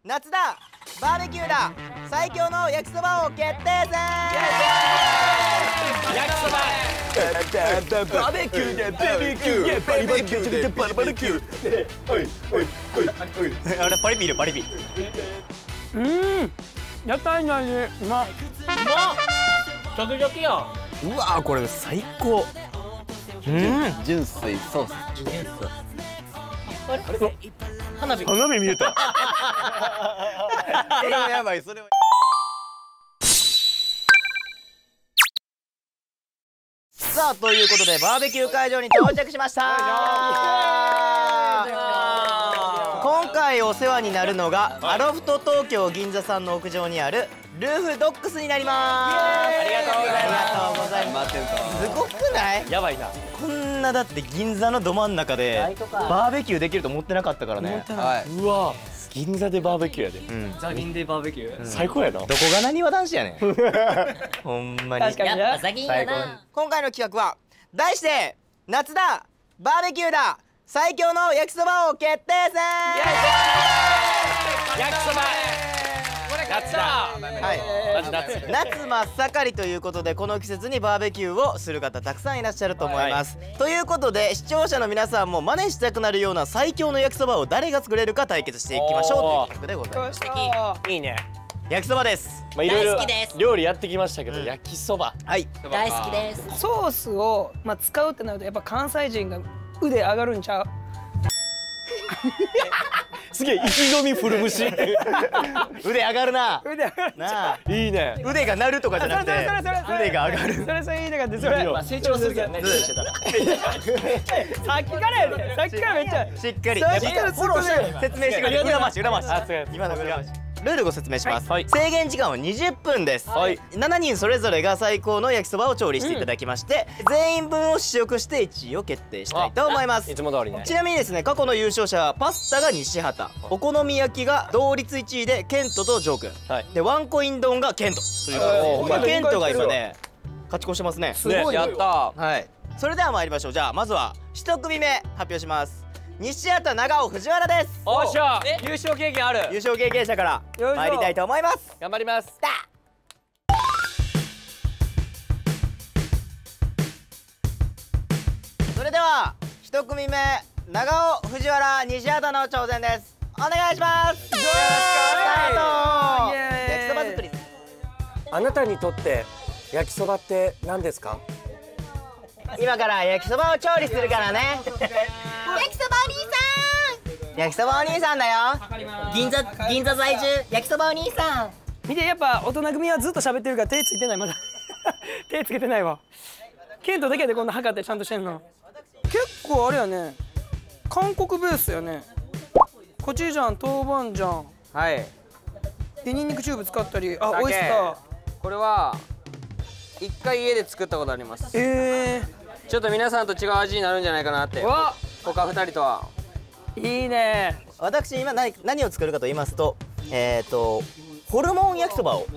夏だバーベキューだ最強の焼きそば王決定戦。焼きそばバーベキューでバーベキューバリバリキューでバリバリキュー。あれパリピいるパリピ。屋台の味うまっ。チョキチョキやん。うわーこれ最高。純粋ソース。花火見えた。それはやばいそれは。さあということでバーベキュー会場に到着しました。今回お世話になるのがアロフト東京銀座さんの屋上にあるルーフドッグスになります。ありがとうございます。すごくない？やばいな。こんなだって銀座のど真ん中でバーベキューできると思ってなかったからね。はいうわ銀座でバーベキューやで。ザギンでバーベキュー。最高やな。どこがなにわ男子やねん。ほんまに。確かにやっぱザギンやな。今回の企画は題して夏だバーベキューだ最強の焼きそば王決定戦。焼きそば。夏だ。はい夏真っ盛りということでこの季節にバーベキューをする方たくさんいらっしゃると思います、ということで視聴者の皆さんも真似したくなるような最強の焼きそばを誰が作れるか対決していきましょうという企画でございます。いいね。焼きそばです。まあいろいろ大好きです料理やってきましたけど焼きそば。はい大好きです。ソースを使うってなるとやっぱ関西人が腕上がるんちゃう？すげえ意気込み古虫。腕上がるな。腕上がる。なあいいね。腕が鳴るとかじゃなくて腕が上がる。それ言いたかったそれ。まあ成長するけどね。してたら。さっきからやで。さっきからめっちゃ。しっかりさっきからフォローして説明してくれ。裏回し裏回し。あす今の裏回し。ルールご説明します、はい制限時間は20分です、はい7人それぞれが最高の焼きそばを調理していただきまして、全員分を試食して1位を決定したいと思います。いつも通りね。ちなみにですね過去の優勝者はパスタが西畑、お好み焼きが同率1位でケントとジョー君、はいでワンコイン丼がケントということで、ケントが今ね勝ち越してますね。すごい。やった。はいそれでは参りましょう。じゃあまずは1組目発表します。西畑、長尾、藤原です。おっしゃ。優勝経験ある。優勝経験者からよいしょ参りたいと思います。頑張ります。それでは1組目長尾、藤原、西畑の挑戦です。お願いします。スタート。イエーイ焼きそば作り。あなたにとって焼きそばって何ですか？今から焼きそばを調理するからね。焼きそばお兄さ焼きそばお兄さんだよ。ん。銀座在住焼きそばお兄さん。見てやっぱ大人組はずっと喋ってるから手ついてないまだ。手つけてないわ。ケントだけでこんな測ってちゃんとしてんの。結構あれやね。韓国ベースやね。コチュジャン、豆板醤。はい。でニンニクチューブ使ったり、あオイスター。これは一回家で作ったことあります。ちょっと皆さんと違う味になるんじゃないかなって。わ他2人とは。いいね。私今何を作るかと言いますと、ホルモン焼きそばを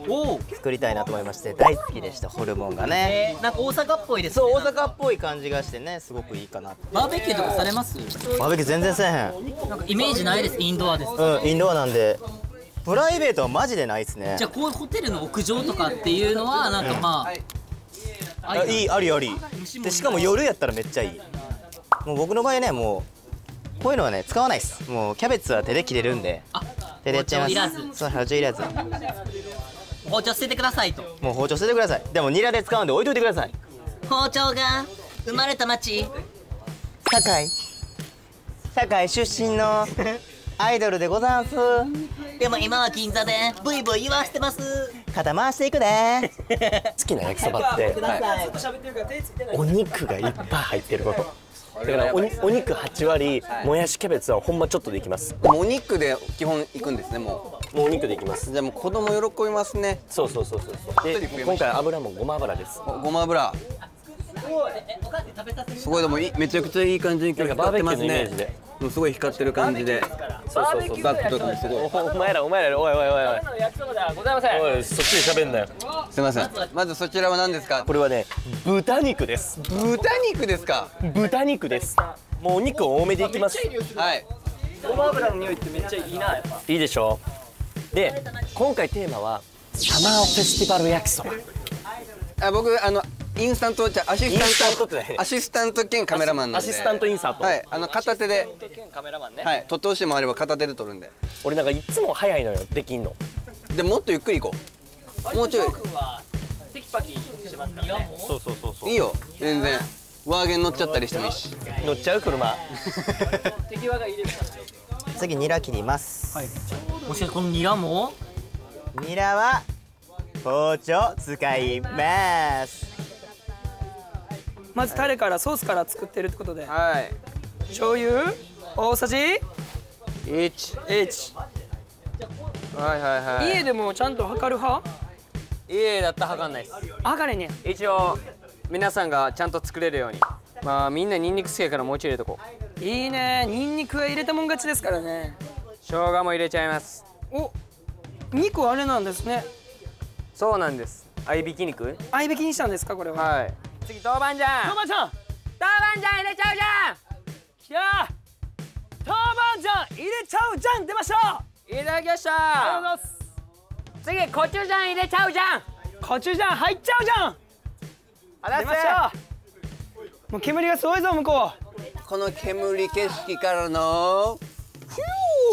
作りたいなと思いまして、大好きでしたホルモンがね。なんか大阪っぽいですね。そう大阪っぽい感じがしてねすごくいいかな。バーベキューとかされます？バーベキュー全然せえへん。なんかイメージないです。インドアです。インドアなんでプライベートはマジでないですね。じゃあこういうホテルの屋上とかっていうのはなんかまあ、あいいありありで、しかも夜やったらめっちゃいい。もう僕の場合ねもうこういうのはね使わないです。もうキャベツは手で切れるんで手でやっちゃいます。そう包丁いらず。包丁捨ててくださいと。もう包丁捨ててください。でもニラで使うんで置いといてください。包丁が生まれた町。堺出身のアイドルでござんす。でも今は銀座でブイブイ言わしてます。肩回していくで。好きな焼きそばってお肉がいっぱい入ってること。だからお肉8割、もやしキャベツはほんまちょっとできます。もうお肉で基本いくんですね。ももうお肉でいきます。うじゃあもう子供喜びますね。そうそうそうそう。で今回油もごま油です。ごま油すごい。でもめちゃくちゃいい感じに光ってますね。もうすごい光ってる感じで。そうそうそう。バッグとかもすごい。お前らおいおい焼きそばではございません。おいそっちで喋んなよ。すみません。まずそちらは何ですか？これはね豚肉です。豚肉ですか？豚肉です。もうお肉多めでいきます。はい。ごま油の匂いってめっちゃいいな。やっぱいいでしょ。で今回テーマはサマーフェスティバル焼きそば。僕インスタントじゃアシスタント兼カメラマンなんで。アシスタントインサート。はい、片手でカメラマンね。はい、撮ってほしいもあれば片手で撮るんで。俺なんかいつも早いのよできんの。でもっとゆっくり行こう。もうちょい。テキパキしますからね。そういいよ全然。ワーゲン乗っちゃったりしてもいいし。乗っちゃう車。敵輪が入れるから。次ニラ切ります。もしかしてこのニラもニラは包丁使います。まずタレからソースから作ってるってことで、はい。醤油大さじ1。 1。はいはいはい。家でもちゃんと測る派？家だったら測んないです。測れね一応皆さんがちゃんと作れるように。まあみんなニンニク好きやからもうちょい入れとこう。いいね。ニンニクは入れたもん勝ちですからね。生姜も入れちゃいます。お、肉あれなんですね。そうなんです。合いびき肉？合いびきにしたんですかこれは。はい。次豆板醤。豆板醤。豆板醤入れちゃうじゃん。きゃー。豆板醤入れちゃうじゃん出ました。いただきました。ありがとうございます。次コチュジャン入れちゃうじゃん。コチュジャン入っちゃうじゃん。出ました。もう煙がすごいぞ向こう。この煙景色からのフ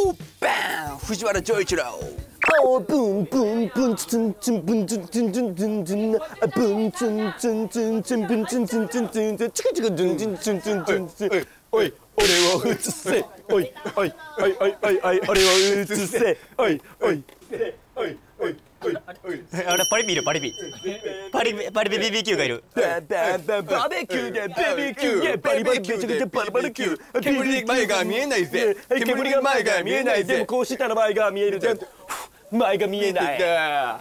ューバーン藤原丈一郎。ブンブンブンツンツンブンツンツンツンツンツンブンツンツンツンツンブンツンツンツンツンツンチクチクツンツンツンツンツンツン。おい俺を映せ。おいおいおいおいおいおい俺を映せ。おいおいおいおい。あれパリピいるパリピ。パリピ BBQ がいる。バーベキューでバーベキューでバリバリキューでバリバリキュー。煙前が見えないぜ。煙が前が見えないぜ。でもこうしたら前が見えるぜ。前が見えない。は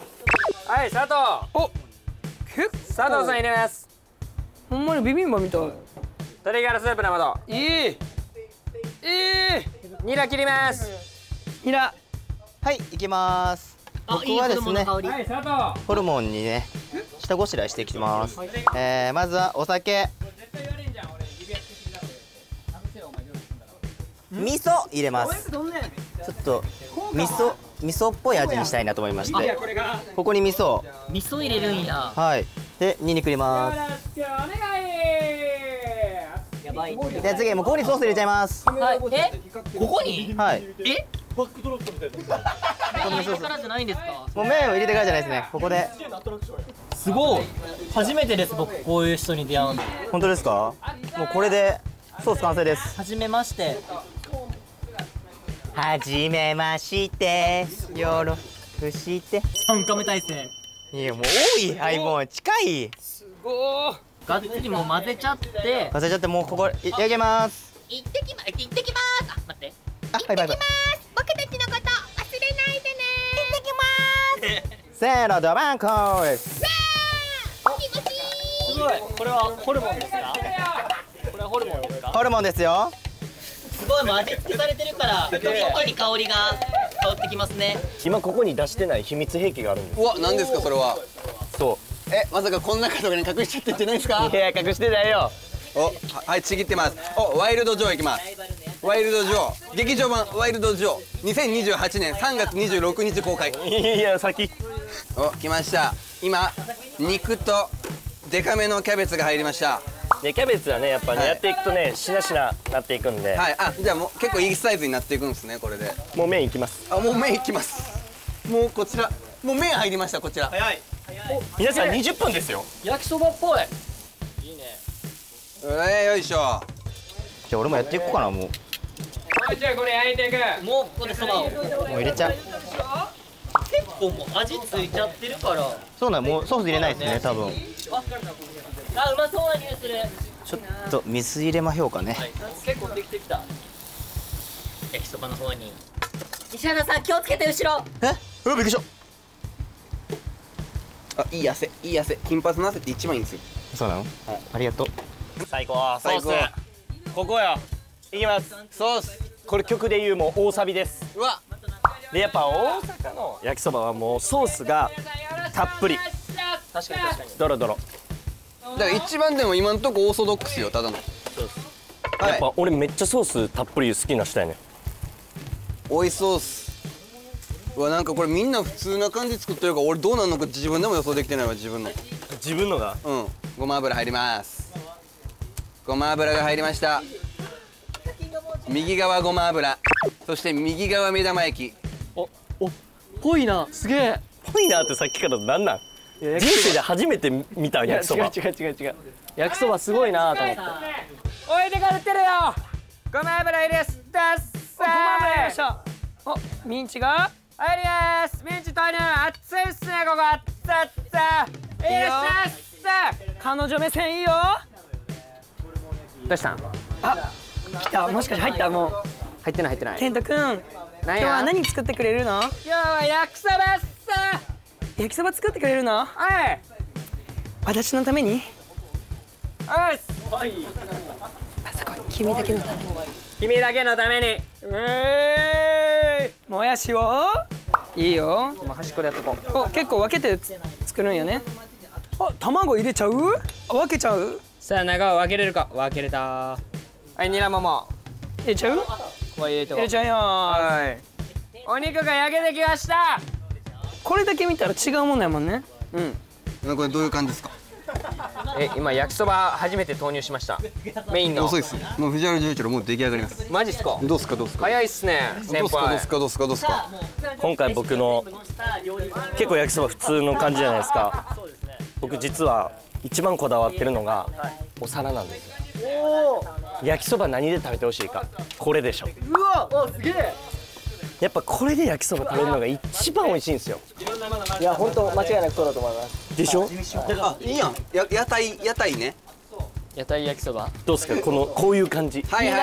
い佐藤。お、結構佐藤さん入れます。ほんまにビビンバみたい。鶏ガラスープ生と。いいニラ切ります。ニラ。はい行きます。僕はですねはい佐藤。ホルモンにね下ごしらえしていきます。まずはお酒、味噌入れます。ちょっと味噌っぽい味にしたいなと思いまして、ここに味噌。味噌入れるんや。はい。でニンニク入れます。やばい。で次もうここにソース入れちゃいます。はい。ここに？はい。え？バックドロップみたいな。入れてからじゃないんですか？もう麺を入れてからじゃないですね。ここで。すごい。初めてです僕こういう人に出会うの。本当ですか？もうこれでソース完成です。初めまして。はじめまして。よろくして。3カメ体制。いやもう多い。はいもう近い。おお。がっつりもう混ぜちゃって。混ぜちゃってもうここいただきます。行ってきます。あ、待って。あ、はいバイバイ。僕たちのこと忘れないでね。行ってきます。せーのドバンコース。気持ちいい。すごい。これはホルモンですか？これはホルモンですか？ホルモンですよ。すごいもう味付けされてるから一気に香りが香ってきますね。今ここに出してない秘密兵器があるんです。うわ何ですかそれは。そまさかこの中とかに隠しちゃってんじゃないですか。う。いや隠してないよ。はいちぎってます。ワイルドジョーいきます。ワイルドジョー劇場版ワイルドジョー2028年3月26日公開。いや先。来ました。今肉とデカめのキャベツが入りました。でキャベツはねやっぱね、やっていくとねしなしななっていくんで、はい。じゃあもう結構いいサイズになっていくんですねこれで。もう麺いきます。もう麺いきます。もうこちらもう麺入りましたこちら。早い。皆さん20分ですよ。焼きそばっぽい。いいね。よいしょ。じゃあ俺もやっていこうかなもう。じゃあこれ焼いていく。もうここでそばを。もう入れちゃう。結構もう味ついちゃってるから。そうなんもうソース入れないですね多分。あ、うまそうな匂いする。ちょっと水入れましょうかね。結構できてきた。焼きそばの方に。石原さん気をつけて後ろ。びっくりした。いい汗いい汗。金髪の汗って一番いいんですよ。そうなの？ありがとう。最高。ソースここよ。いきます。ソース。これ曲で言うもう大サビです。うわでやっぱ大阪の焼きそばはもうソースがたっぷり。確かに確かに。ドロドロ。だから一番でも今んとこオーソドックスよただの。やっぱ俺めっちゃソースたっぷり好きな人やね。追いソースうわなんかこれみんな普通な感じ作ってるから俺どうなるのか自分でも予想できてないわ自分の。自分のが。うん。ごま油入ります。ごま油が入りました。右側ごま油、そして右側目玉焼き。ぽいな。すげえ。ぽいなってさっきからなんなん？人生で初めて見た焼きそば。違う。焼きそばすごいなと思って。おいでかれてるよ。ごま油入れすだっさごま油入れました。お、ミンチが入ります。ミンチ投入。熱いっすねここ。熱々。いいよ。彼女目線いいよ。どうしたん？あ、来た。もしかして入った？もう入ってない。ケントくん、今日は何作ってくれるの？今日は焼きそばっす。焼きそば作ってくれるの？はい。私のために？はい。あそこ君だけのために。君だけのために。もやしをいいよ。端っこでやっとこう。お、結構分けて作るんよね。あ、卵入れちゃう？分けちゃう？さあ中を分けれるか。分けれた。はい、ニラもも入れちゃう？ここ入れてこう。入れちゃうよ。はい。お肉が焼けてきました。これだけ見たら違うもんだもんね。うん。これどういう感じですか？今焼きそば初めて投入しました。メインの。遅いっす。もう藤原丈一郎もう出来上がります。マジっすか？どうっすか？早いっすね。先輩。どうっすか？今回僕の結構焼きそば普通の感じじゃないですか。僕実は一番こだわってるのがお皿なんですよ。焼きそば何で食べてほしいか、これでしょ。うわ、おすげえ。やっぱこれで焼きそば食べるのが一番美味しいんですよ。いや本当間違いなくそうだと思います。でしょ？あ、いいやん。屋台ね。屋台焼きそば。どうですか、こういう感じ。はい。敷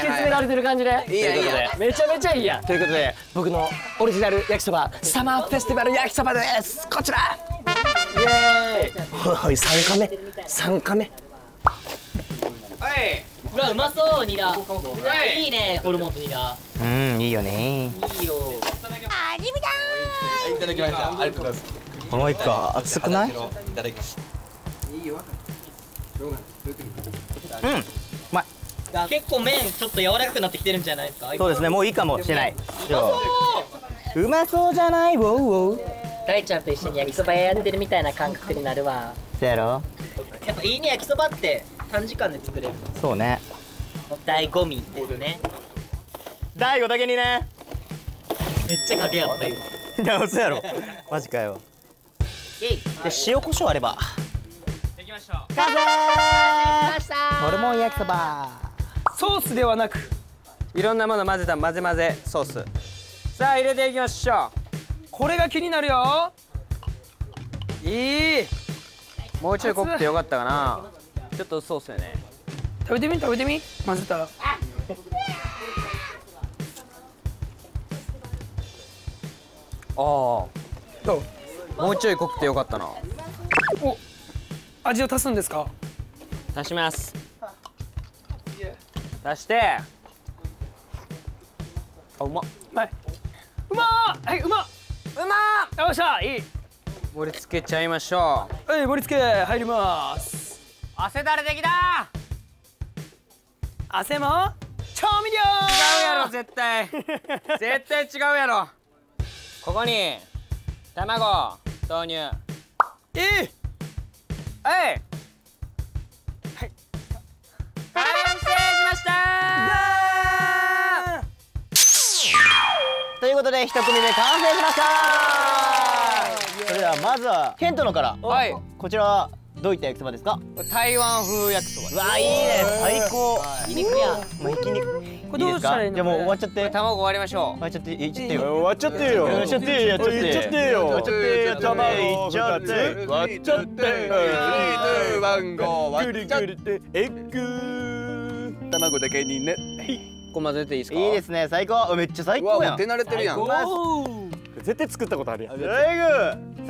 き詰められてる感じで。いいや。めちゃめちゃいいや。ということで僕のオリジナル焼きそばサマーフェスティバル焼きそばです。こちら。イエーイ。おい3カメ。はい。うわうまそうニラ。いいねホルモンとニラ。いいよね。いいよ。ありみだいただきました。ありがとうございます。この一個熱くない？いただきます。結構麺ちょっと柔らかくなってきてるんじゃないですか？そうですね、もういいかもしれない。うまそうじゃない？ウォウウォウ。大ちゃんと一緒に焼きそばやってるみたいな感覚になるわ。そうやろ？やっぱいいね、焼きそばって短時間で作れる。そうね。醍醐味ですね。大悟だけにね。めっちゃかけやった今。いや、嘘やろ。マジかよ。で、塩コショウあれば。できました。完成。ホルモン焼きそば。ソースではなくいろんなもの混ぜた混ぜソース。さあ入れていきましょこれが気になるよ。いい。う。もうちょい濃くてよかったかな。ちょっとそうっすよね。食べてみ混ぜたら。どう？もうちょい濃くてよかったな。お、味を足すんですか？足します。足して。あ、うまっ。はい。うまー。はい、うまっ。よっしゃ、いい。盛り付けちゃいましょう。はい、盛り付け入ります。汗だれできた。汗も調味料。違うやろ絶対。絶対違うやろ。ここに卵投入。いい。はい。完成しましたということで一組目完成しました。それではまずはケントのから。はい。こちらはどういった焼きそばですか？台湾風焼きそば。うわ、いいね、最高。ひき肉や。まあ、ひき肉。これどうしたらいいの？じゃあもう終わっちゃって。卵終わりましょう。終わっちゃって、いっちゃってよ。終わっちゃってよ。終わっちゃってよ。終わっちゃって卵2つ割っちゃって。3、2、1、ゴー割っちゃって。エッグ。卵だけにね。これ混ぜていいですか？いいですね、最高。めっちゃ最うわ、高やん。もう手慣れてるやん。絶対作ったことあるやん。そ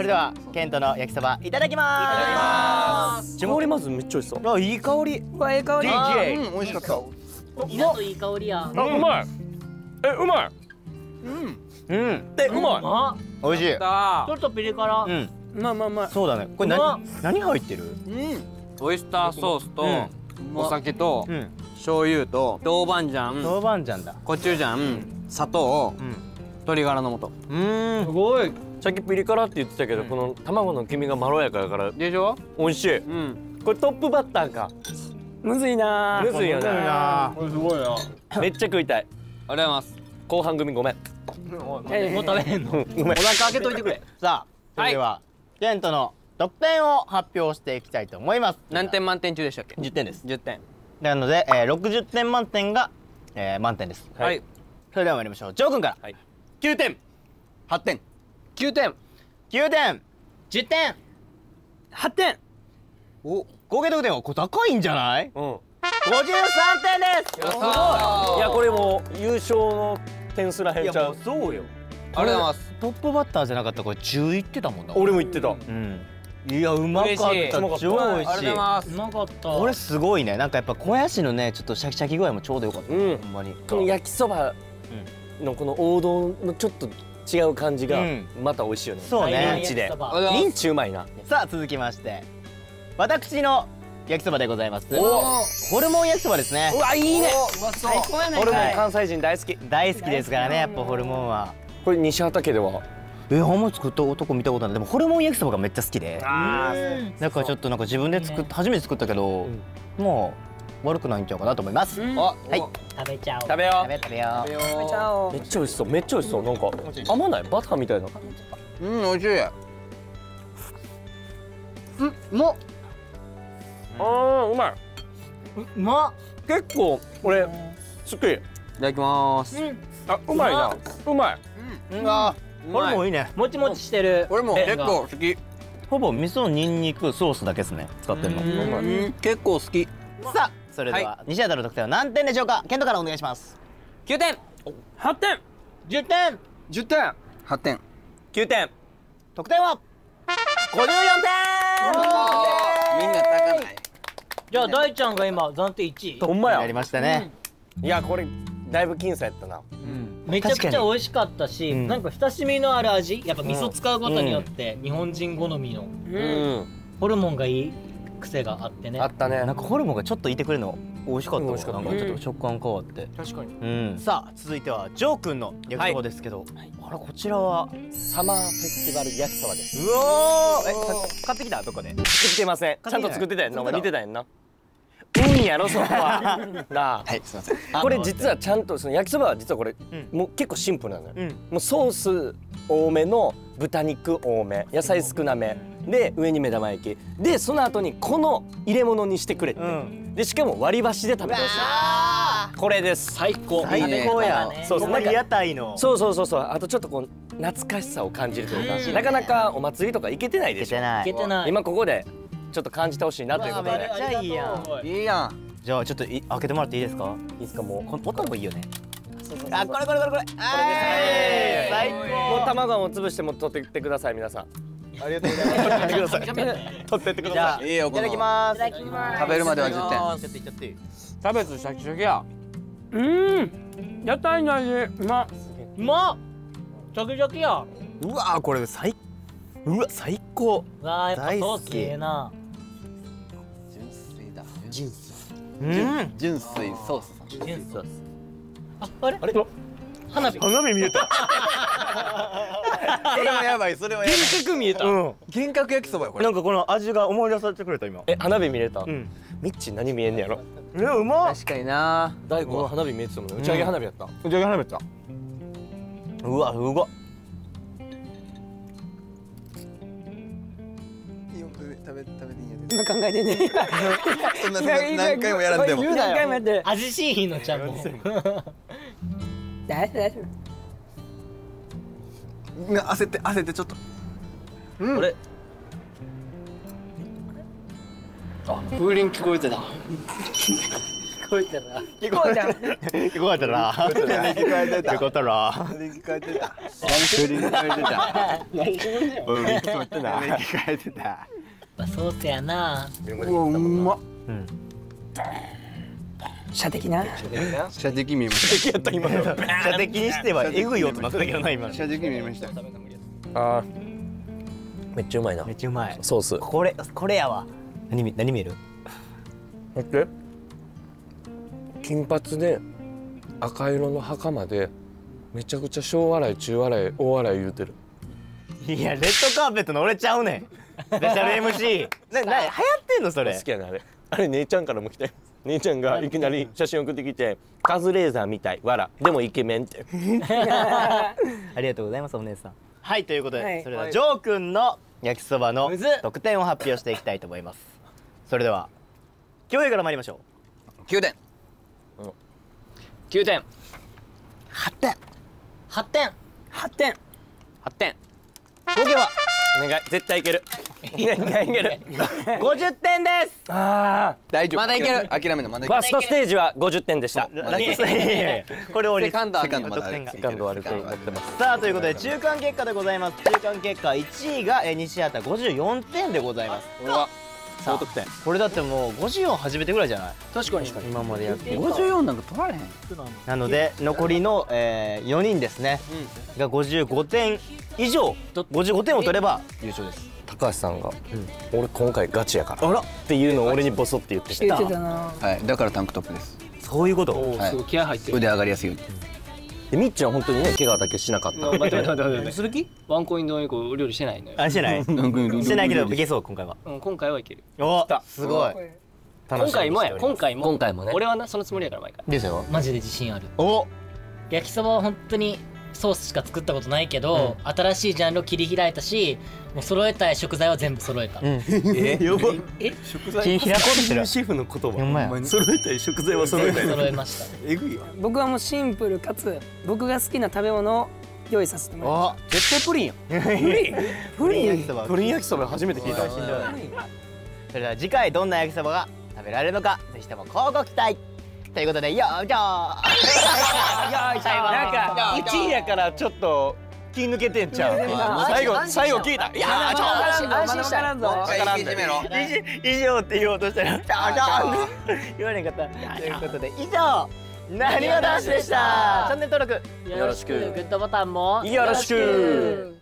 れではケントの焼きそばいただきます。香りまずめっちゃ美味しそう。あ、いい香り。うわ、ええ香り。DJ。美味しかった。ニラといい香りや。あ、うまい。うまい。うん。うまい。美味しい。ちょっとピリ辛。うん。まあまあまあ。そうだね。これ何入ってる？オイスターソースとお酒とうん。醤油と豆板醤、豆板醤だ。コチュジャン、砂糖、鶏ガラの素。すごい。さっきピリ辛って言ってたけど、この卵の黄身がまろやかだからでしょ。美味しい。これトップバッターか。むずいなむずいよね。これすごいな。めっちゃ食いたい。ありがとうございます。後半組ごめん。もう食べへんの。ごめん。お腹開けといてくれ。さあそれではケントの得点を発表していきたいと思います。何点満点中でしたっけ？ 10点です。 10点。なので、60点満点が、満点です。はい。それでは参りましょう。ジョー君から、はい9点8点。 9点。 9点10点。 8点。お合計得点はこれ高いんじゃない？うん。 53点です。すごい。いやこれもう優勝の点数らへんちゃう。そうよ。ありがとうございます。トップバッターじゃなかったらこれ10いってたもんな。俺も言ってた。うん。いやうまかった。嬉しい超美味しい。ありがとうございます。うまかった。これすごいね。なんかやっぱ肥やしのねちょっとシャキシャキ具合もちょうどよかった。うんほんまに。この焼きそばのこの王道のちょっと違う感じがうんまた美味しいよね。そうねミンチで。ありがとうございますミンチうまいな。さあ続きまして私の焼きそばでございます。ホルモン焼きそばですね。うわいいね。うまそう。俺も関西人大好き。大好きですからねやっぱホルモンは。これ西畑家では。あんま作った男見たことない。でもホルモン焼きそばがめっちゃ好きで。だからちょっとなんか自分で初めて作ったけど、もう悪くないんちゃうかなと思います。あ、はい。食べちゃおう。食べよ食べよう。めちゃおう。めっちゃ美味しそう。めっちゃ美味しそう。なんか甘ないバターみたいな。うん、美味しい。ああうまい。うまっ。結構俺好き。いただきます。あうまいな。うまい。ホルモンいいね。もちもちしてる。俺も結構好き。ほぼ味噌ニンニクソースだけですね使ってるの。結構好き。さあそれでは西畑の得点は何点でしょうか。ケントからお願いします。 9点。 8点。 10点。 10点。8点。 9点。得点は54みんな高ない。じゃあ大ちゃんが今暫定1位。点。やほんまやり。ましたね。いやこれだいぶ僅差やったな。めちゃくちゃ美味しかったし、んなんか親しみのある味。やっぱ味噌使うことによって日本人好みのうん。ホルモンがいい癖があってね。あったね。なんかホルモンがちょっといてくれるの美味しかったわ。美味しかったなんかちょっと食感変わって。確かに。うん。さあ続いてはジョー君の焼きそばですけど、あらこちらはサマーフェスティバル焼きそばです。うおー買ってきたどこで。作ってません。ちゃんと作ってたやんな。お前見てたやんな。やろそこは。なあ。はいすいません。これ実はちゃんとその焼きそばは実はこれもう結構シンプルなのよ。もうソース多めの豚肉多め、野菜少なめで上に目玉焼きでその後にこの入れ物にしてくれって。でしかも割り箸で食べてほしい。これです。最高。最高や。そうそうここに屋台の。そうそうそうそう。あとちょっとこう懐かしさを感じるというか、なかなかお祭りとか行けてないでしょ。ないいけてない。今ここでちょっと感じてほしいなということで。めっちゃいいやん。いいやん。じゃあちょっと開けてもらっていいですか。いいですかもう。この音もいいよね。あこれ。最もう卵も潰しても取ってってください皆さん。ありがとうございます。取ってってください。取ってってください。いいよ。いただきます。いただきます。食べるまでは10点。ちょっといっちゃっていい。キャベツシャキシャキや。屋台の味うまっ。うまっ。チョキチョキや。うわーこれ最高。わあやっぱソースええな。純粋だ。純粋ソース。純ソース。あれ？花火。花火見えた。それはやばい。それはやばい。幻覚見えた。幻覚焼きそばよこれ。なんかこの味が思い出させてくれた今。花火見れた。んミッチ何見えんねやろ。うまっ。確かにな。大悟は花火見えてたもんね。打ち上げ花火やった。打ち上げ花火だ。うわうまっ。食べていいんや今考えてね。そんな何回もやらんでも。何回もやって。味しいひんのちゃんも。大丈夫。焦ってちょっと。俺風鈴聞こえてた。聞こえてるな。聞こえたら。聞こえたら。聞こえてた。聞こえたら。聞こえてた。聞こえてた。聞こえてた。聞こえてた。やっぱソースやな。うまっ。射的な。射的見えましやった今の。射的にしてはエグい音なったけどな今た。。射的見えました。あーめっちゃうまいなめっちゃうまい。ソース。これやわ。何見える？待って金髪で赤色の袴でめちゃくちゃ小笑い中笑い大笑い言うてる。いやレッドカーペットの俺ちゃうねん。スペシャル MC 流行ってんのそれ。好きやねあれ姉ちゃんからも来て、姉ちゃんがいきなり写真送ってきて「カズレーザーみたい笑でもイケメン」って。ありがとうございますお姉さん。はいということで、それではジョー君の焼きそばの得点を発表していきたいと思います。それでは京平から参りましょ9点。9点。8点8点8点8点。う。合計はお願い絶対いける。いける50点です。あ大丈夫。まだいける諦めるのまだいファーける。ストステージは50点でした。ラストこれ折りセカンドセカンドまだ得点がセカンドはあると思ってます。さあということで中間結果でございます。中間結果1位が西畑54点でございます。うわ高得点。これだってもう54初めてぐらいじゃない？確かに。今までやって54なんか取られへん。なので残りの、4人ですね、が55点以上55点を取れば優勝です。高橋さんが俺今回ガチやからっていうのを俺にボソって言ってきた。言ってたな。はい。だからタンクトップです。そういうこと。はいすごい気合入ってる。腕上がりやすいように。でみっちゃん本当にね怪我だけしなかった。待ってする気？ワンコイン丼以降お料理してないのよ。あしてないしてないけどいけそう今回は。今回はいける。おすごい。今回もや今回もね俺はなそのつもりやから毎回。ですよ。マジで自信ある。お焼きそばは本当にソースしか作ったことないけど、新しいジャンルを切り開いたし、もう揃えたい食材は全部揃えた。やば食材開こうとしてるシェフの言葉。ほんまや揃えたい食材は揃えたい。揃えました。えぐいわ。僕はもうシンプルかつ僕が好きな食べ物を用意させてもらいまお絶対プリンやん。プリン焼きそば。プリン焼きそば初めて聞いた。それでは次回どんな焼きそばが食べられるのかぜひとも乞うご期待ということでよーじゃなんか1位やからちょっと気抜けてんちゃう。最後聞いた。いやーちょ安心したらんぞ。はい。いじめろ。以上って言おうとしたら言われんかったということで以上なにわ男子でした。チャンネル登録よろしく。グッドボタンもよろしく。